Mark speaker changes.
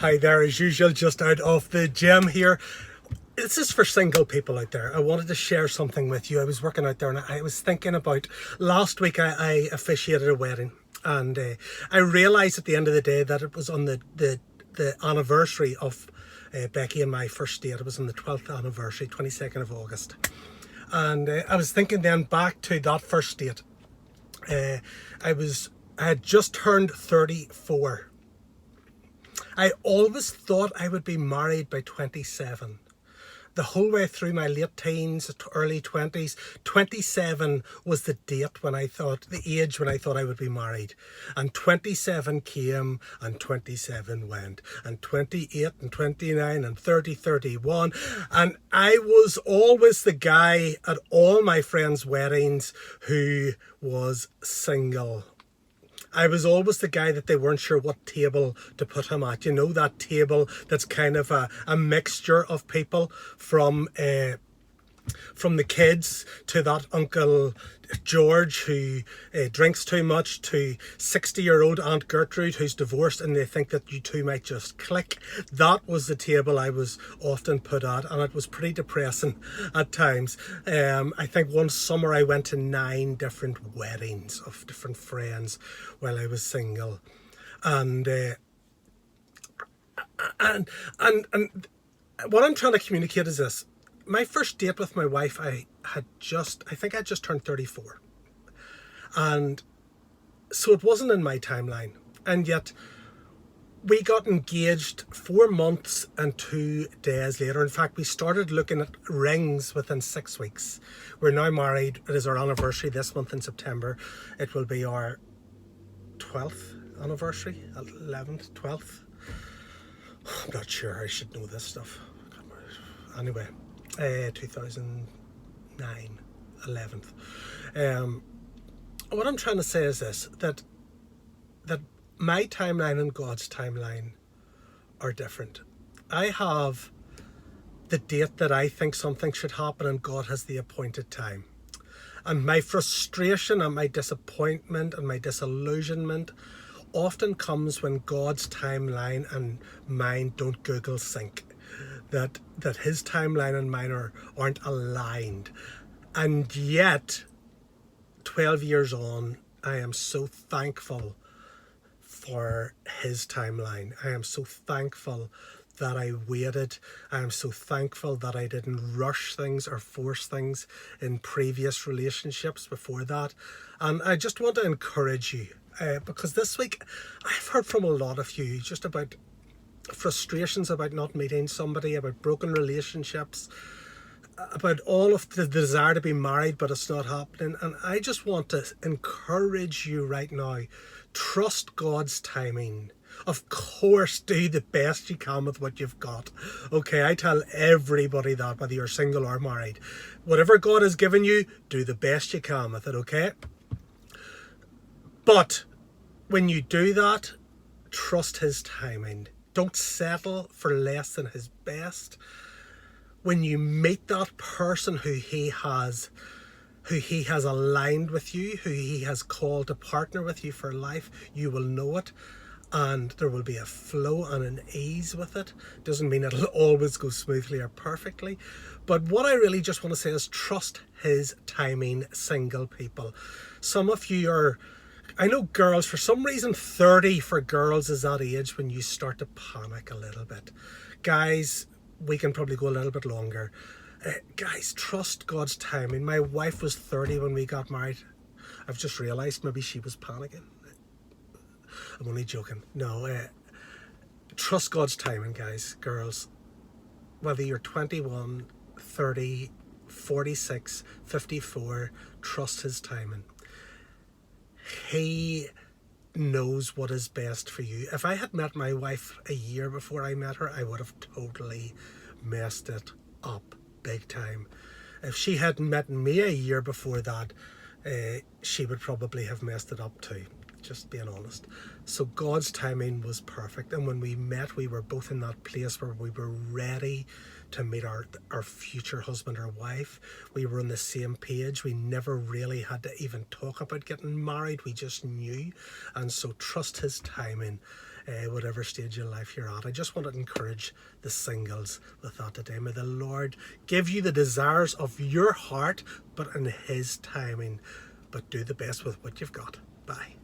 Speaker 1: Hi there, as usual, just out of the gym here. This is for single people out there. I wanted to share something with you. I was working out there and I was thinking about last week I officiated a wedding, and I realised at the end of the day that it was on the anniversary of Becky and my first date. It was on the 12th anniversary, 22nd of August. And I was thinking then back to that first date. I had just turned 34. I always thought I would be married by 27. The whole way through my late teens, early 20s, 27 was the date when I thought, the age when I thought I would be married. And 27 came and 27 went. And 28 and 29 and 30, 31. And I was always the guy at all my friends' weddings who was single. I was always the guy that they weren't sure what table to put him at. You know, that table that's kind of a mixture of people from the kids to that Uncle George who drinks too much, to 60-year-old Aunt Gertrude who's divorced and they think that you two might just click. That was the table I was often put at, and it was pretty depressing at times. I think one summer I went to 9 different weddings of different friends while I was single. And what I'm trying to communicate is this. My first date with my wife, I think I just turned 34. And so it wasn't in my timeline. And yet we got engaged 4 months and 2 days later. In fact, we started looking at rings within 6 weeks. We're now married. It is our anniversary this month in September. It will be our 12th anniversary, 11th, 12th. I'm not sure, I should know this stuff. Anyway. 2009, 11th. What I'm trying to say is this, that my timeline and God's timeline are different. I have the date that I think something should happen, and God has the appointed time. And my frustration and my disappointment and my disillusionment often comes when God's timeline and mine don't Google sync. That his timeline and mine aren't aligned. And yet, 12 years on, I am so thankful for his timeline. I am so thankful that I waited. I am so thankful that I didn't rush things or force things in previous relationships before that. And I just want to encourage you, because this week I've heard from a lot of you just about frustrations about not meeting somebody, about broken relationships, about all of the desire to be married but it's not happening. And I just want to encourage you right now, trust God's timing. Of course, do the best you can with what you've got. Okay, I tell everybody that, whether you're single or married. Whatever God has given you, do the best you can with it, okay? But when you do that, trust his timing. Don't settle for less than his best. When you meet that person who he has aligned with you, who he has called to partner with you for life, you will know it. And there will be a flow and an ease with it. Doesn't mean it'll always go smoothly or perfectly. But what I really just want to say is trust his timing, single people. Some of you are... I know girls, for some reason 30 for girls is that age when you start to panic a little bit. Guys, we can probably go a little bit longer. Guys, trust God's timing. My wife was 30 when we got married. I've just realised maybe she was panicking. I'm only joking. No, trust God's timing, guys, girls. Whether you're 21, 30, 46, 54, trust his timing. He knows what is best for you. If I had met my wife a year before I met her, I would have totally messed it up big time. If she hadn't met me a year before that, she would probably have messed it up too, just being honest. So God's timing was perfect, and when we met, we were both in that place where we were ready to meet our future husband or wife. We were on the same page. We never really had to even talk about getting married. We just knew. And so trust his timing. whatever stage of life you're at. I just want to encourage the singles with that today. May the Lord give you the desires of your heart, but in His timing. But do the best with what you've got. Bye.